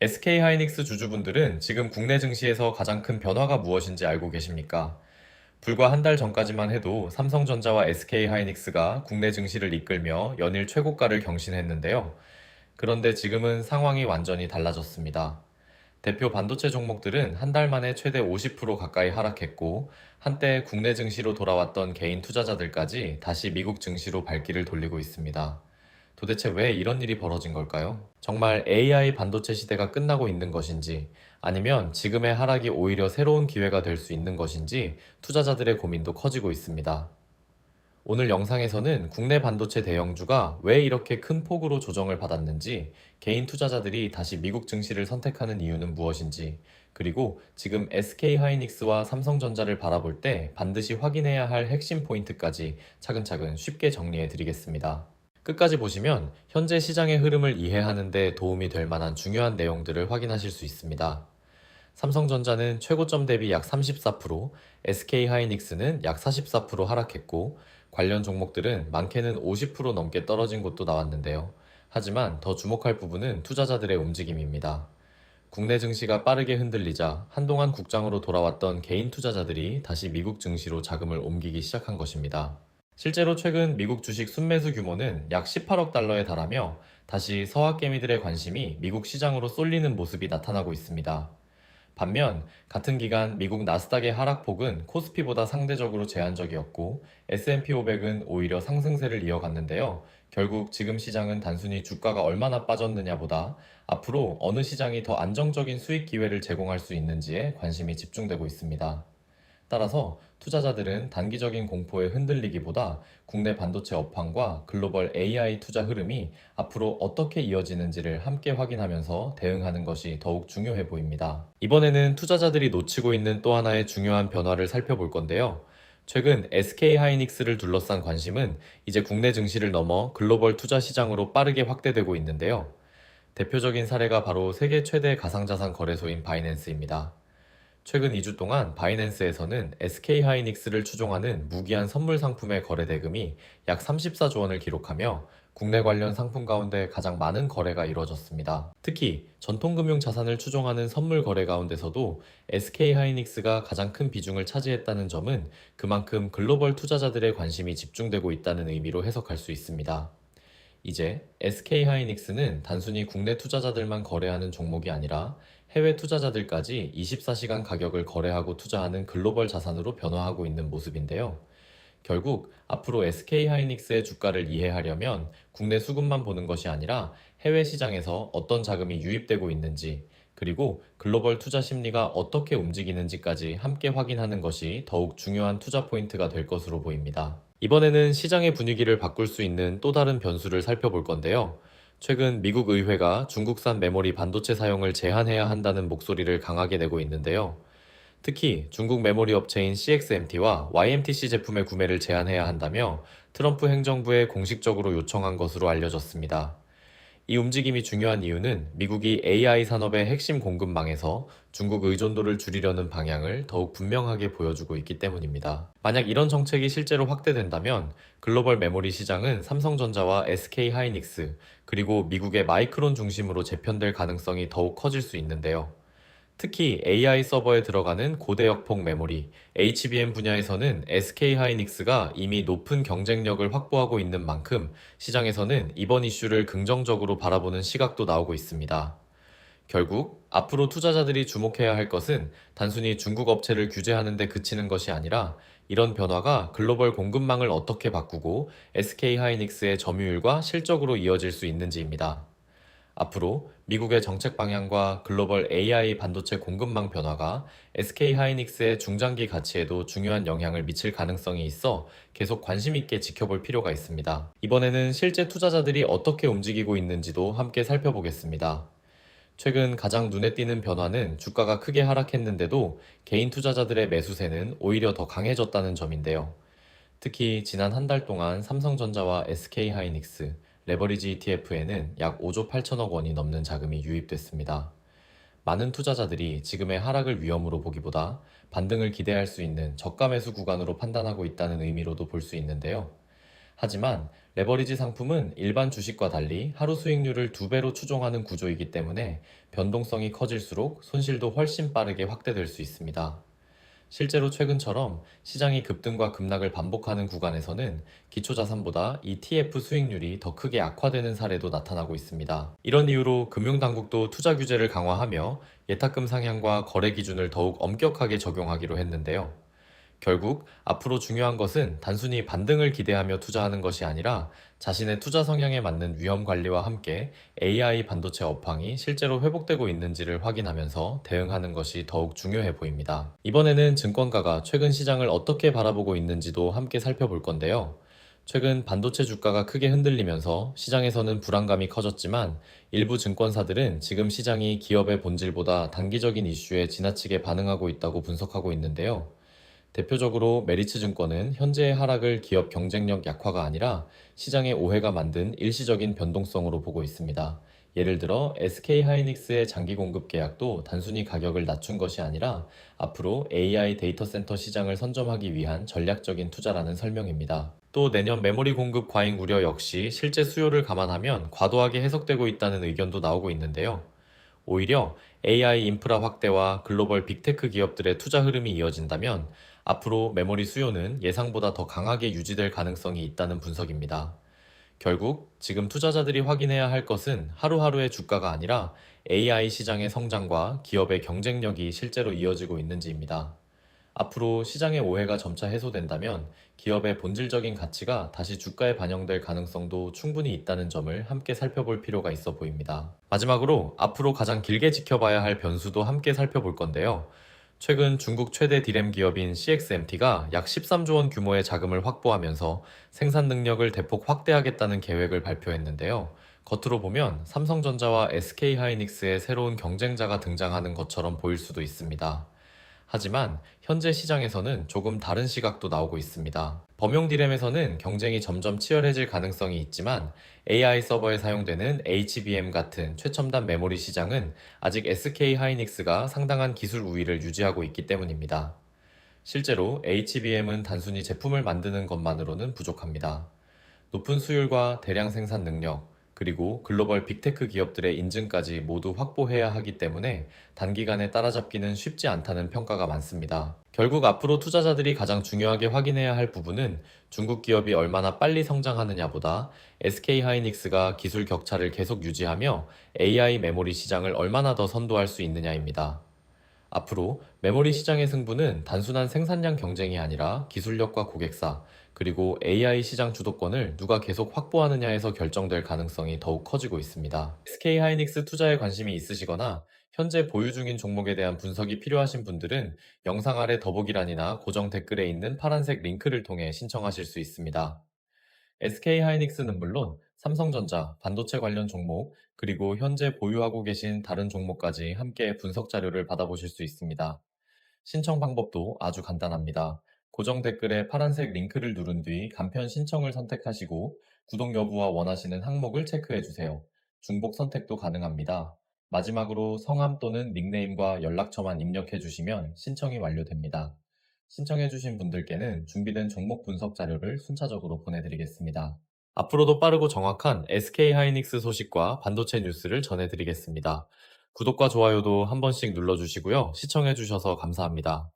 SK하이닉스 주주분들은 지금 국내 증시에서 가장 큰 변화가 무엇인지 알고 계십니까? 불과 한 달 전까지만 해도 삼성전자와 SK하이닉스가 국내 증시를 이끌며 연일 최고가를 경신했는데요. 그런데 지금은 상황이 완전히 달라졌습니다. 대표 반도체 종목들은 한 달 만에 최대 50% 가까이 하락했고, 한때 국내 증시로 돌아왔던 개인 투자자들까지 다시 미국 증시로 발길을 돌리고 있습니다. 도대체 왜 이런 일이 벌어진 걸까요? 정말 AI 반도체 시대가 끝나고 있는 것인지, 아니면 지금의 하락이 오히려 새로운 기회가 될 수 있는 것인지 투자자들의 고민도 커지고 있습니다. 오늘 영상에서는 국내 반도체 대형주가 왜 이렇게 큰 폭으로 조정을 받았는지, 개인 투자자들이 다시 미국 증시를 선택하는 이유는 무엇인지, 그리고 지금 SK하이닉스와 삼성전자를 바라볼 때 반드시 확인해야 할 핵심 포인트까지 차근차근 쉽게 정리해 드리겠습니다. 끝까지 보시면 현재 시장의 흐름을 이해하는 데 도움이 될 만한 중요한 내용들을 확인하실 수 있습니다. 삼성전자는 최고점 대비 약 34%, SK하이닉스는 약 44% 하락했고, 관련 종목들은 많게는 50% 넘게 떨어진 곳도 나왔는데요. 하지만 더 주목할 부분은 투자자들의 움직임입니다. 국내 증시가 빠르게 흔들리자 한동안 국장으로 돌아왔던 개인 투자자들이 다시 미국 증시로 자금을 옮기기 시작한 것입니다. 실제로 최근 미국 주식 순매수 규모는 약 18억 달러에 달하며 다시 서학개미들의 관심이 미국 시장으로 쏠리는 모습이 나타나고 있습니다. 반면 같은 기간 미국 나스닥의 하락폭은 코스피보다 상대적으로 제한적이었고, S&P 500은 오히려 상승세를 이어갔는데요. 결국 지금 시장은 단순히 주가가 얼마나 빠졌느냐보다 앞으로 어느 시장이 더 안정적인 수익 기회를 제공할 수 있는지에 관심이 집중되고 있습니다. 따라서 투자자들은 단기적인 공포에 흔들리기보다 국내 반도체 업황과 글로벌 AI 투자 흐름이 앞으로 어떻게 이어지는지를 함께 확인하면서 대응하는 것이 더욱 중요해 보입니다. 이번에는 투자자들이 놓치고 있는 또 하나의 중요한 변화를 살펴볼 건데요. 최근 SK하이닉스를 둘러싼 관심은 이제 국내 증시를 넘어 글로벌 투자 시장으로 빠르게 확대되고 있는데요. 대표적인 사례가 바로 세계 최대 가상자산 거래소인 바이낸스입니다. 최근 2주 동안 바이낸스에서는 SK하이닉스를 추종하는 무기한 선물 상품의 거래 대금이 약 34조 원을 기록하며 국내 관련 상품 가운데 가장 많은 거래가 이루어졌습니다. 특히 전통금융 자산을 추종하는 선물 거래 가운데서도 SK하이닉스가 가장 큰 비중을 차지했다는 점은 그만큼 글로벌 투자자들의 관심이 집중되고 있다는 의미로 해석할 수 있습니다. 이제 SK하이닉스는 단순히 국내 투자자들만 거래하는 종목이 아니라 해외 투자자들까지 24시간 가격을 거래하고 투자하는 글로벌 자산으로 변화하고 있는 모습인데요. 결국 앞으로 SK하이닉스의 주가를 이해하려면 국내 수급만 보는 것이 아니라 해외 시장에서 어떤 자금이 유입되고 있는지, 그리고 글로벌 투자 심리가 어떻게 움직이는지까지 함께 확인하는 것이 더욱 중요한 투자 포인트가 될 것으로 보입니다. 이번에는 시장의 분위기를 바꿀 수 있는 또 다른 변수를 살펴볼 건데요. 최근 미국 의회가 중국산 메모리 반도체 사용을 제한해야 한다는 목소리를 강하게 내고 있는데요. 특히 중국 메모리 업체인 CXMT와 YMTC 제품의 구매를 제한해야 한다며 트럼프 행정부에 공식적으로 요청한 것으로 알려졌습니다. 이 움직임이 중요한 이유는 미국이 AI 산업의 핵심 공급망에서 중국 의존도를 줄이려는 방향을 더욱 분명하게 보여주고 있기 때문입니다. 만약 이런 정책이 실제로 확대된다면 글로벌 메모리 시장은 삼성전자와 SK하이닉스, 그리고 미국의 마이크론 중심으로 재편될 가능성이 더욱 커질 수 있는데요. 특히 AI 서버에 들어가는 고대역폭 메모리, HBM 분야에서는 SK하이닉스가 이미 높은 경쟁력을 확보하고 있는 만큼 시장에서는 이번 이슈를 긍정적으로 바라보는 시각도 나오고 있습니다. 결국 앞으로 투자자들이 주목해야 할 것은 단순히 중국 업체를 규제하는 데 그치는 것이 아니라 이런 변화가 글로벌 공급망을 어떻게 바꾸고 SK하이닉스의 점유율과 실적으로 이어질 수 있는지입니다. 앞으로 미국의 정책 방향과 글로벌 AI 반도체 공급망 변화가 SK하이닉스의 중장기 가치에도 중요한 영향을 미칠 가능성이 있어 계속 관심 있게 지켜볼 필요가 있습니다. 이번에는 실제 투자자들이 어떻게 움직이고 있는지도 함께 살펴보겠습니다. 최근 가장 눈에 띄는 변화는 주가가 크게 하락했는데도 개인 투자자들의 매수세는 오히려 더 강해졌다는 점인데요. 특히 지난 한 달 동안 삼성전자와 SK하이닉스, 레버리지 ETF에는 약 5조 8천억 원이 넘는 자금이 유입됐습니다. 많은 투자자들이 지금의 하락을 위험으로 보기보다 반등을 기대할 수 있는 저가 매수 구간으로 판단하고 있다는 의미로도 볼 수 있는데요. 하지만 레버리지 상품은 일반 주식과 달리 하루 수익률을 2배로 추종하는 구조이기 때문에 변동성이 커질수록 손실도 훨씬 빠르게 확대될 수 있습니다. 실제로 최근처럼 시장이 급등과 급락을 반복하는 구간에서는 기초자산보다 ETF 수익률이 더 크게 악화되는 사례도 나타나고 있습니다. 이런 이유로 금융당국도 투자 규제를 강화하며 예탁금 상향과 거래 기준을 더욱 엄격하게 적용하기로 했는데요. 결국 앞으로 중요한 것은 단순히 반등을 기대하며 투자하는 것이 아니라 자신의 투자 성향에 맞는 위험 관리와 함께 AI 반도체 업황이 실제로 회복되고 있는지를 확인하면서 대응하는 것이 더욱 중요해 보입니다. 이번에는 증권가가 최근 시장을 어떻게 바라보고 있는지도 함께 살펴볼 건데요. 최근 반도체 주가가 크게 흔들리면서 시장에서는 불안감이 커졌지만 일부 증권사들은 지금 시장이 기업의 본질보다 단기적인 이슈에 지나치게 반응하고 있다고 분석하고 있는데요. 대표적으로 메리츠 증권은 현재의 하락을 기업 경쟁력 약화가 아니라 시장의 오해가 만든 일시적인 변동성으로 보고 있습니다. 예를 들어 SK하이닉스의 장기 공급 계약도 단순히 가격을 낮춘 것이 아니라 앞으로 AI 데이터 센터 시장을 선점하기 위한 전략적인 투자라는 설명입니다. 또 내년 메모리 공급 과잉 우려 역시 실제 수요를 감안하면 과도하게 해석되고 있다는 의견도 나오고 있는데요. 오히려 AI 인프라 확대와 글로벌 빅테크 기업들의 투자 흐름이 이어진다면 앞으로 메모리 수요는 예상보다 더 강하게 유지될 가능성이 있다는 분석입니다. 결국 지금 투자자들이 확인해야 할 것은 하루하루의 주가가 아니라 AI 시장의 성장과 기업의 경쟁력이 실제로 이어지고 있는지입니다. 앞으로 시장의 오해가 점차 해소된다면 기업의 본질적인 가치가 다시 주가에 반영될 가능성도 충분히 있다는 점을 함께 살펴볼 필요가 있어 보입니다. 마지막으로 앞으로 가장 길게 지켜봐야 할 변수도 함께 살펴볼 건데요. 최근 중국 최대 디램 기업인 CXMT가 약 13조 원 규모의 자금을 확보하면서 생산 능력을 대폭 확대하겠다는 계획을 발표했는데요. 겉으로 보면 삼성전자와 SK하이닉스의 새로운 경쟁자가 등장하는 것처럼 보일 수도 있습니다. 하지만 현재 시장에서는 조금 다른 시각도 나오고 있습니다. 범용 디램에서는 경쟁이 점점 치열해질 가능성이 있지만 AI 서버에 사용되는 HBM 같은 최첨단 메모리 시장은 아직 SK 하이닉스가 상당한 기술 우위를 유지하고 있기 때문입니다. 실제로 HBM은 단순히 제품을 만드는 것만으로는 부족합니다. 높은 수율과 대량 생산 능력, 그리고 글로벌 빅테크 기업들의 인증까지 모두 확보해야 하기 때문에 단기간에 따라잡기는 쉽지 않다는 평가가 많습니다. 결국 앞으로 투자자들이 가장 중요하게 확인해야 할 부분은 중국 기업이 얼마나 빨리 성장하느냐보다 SK하이닉스가 기술 격차를 계속 유지하며 AI 메모리 시장을 얼마나 더 선도할 수 있느냐입니다. 앞으로 메모리 시장의 승부는 단순한 생산량 경쟁이 아니라 기술력과 고객사, 그리고 AI 시장 주도권을 누가 계속 확보하느냐에서 결정될 가능성이 더욱 커지고 있습니다. SK하이닉스 투자에 관심이 있으시거나 현재 보유 중인 종목에 대한 분석이 필요하신 분들은 영상 아래 더보기란이나 고정 댓글에 있는 파란색 링크를 통해 신청하실 수 있습니다. SK하이닉스는 물론 삼성전자, 반도체 관련 종목, 그리고 현재 보유하고 계신 다른 종목까지 함께 분석 자료를 받아보실 수 있습니다. 신청 방법도 아주 간단합니다. 고정 댓글에 파란색 링크를 누른 뒤 간편 신청을 선택하시고 구독 여부와 원하시는 항목을 체크해 주세요. 중복 선택도 가능합니다. 마지막으로 성함 또는 닉네임과 연락처만 입력해 주시면 신청이 완료됩니다. 신청해 주신 분들께는 준비된 종목 분석 자료를 순차적으로 보내드리겠습니다. 앞으로도 빠르고 정확한 SK하이닉스 소식과 반도체 뉴스를 전해드리겠습니다. 구독과 좋아요도 한 번씩 눌러주시고요. 시청해주셔서 감사합니다.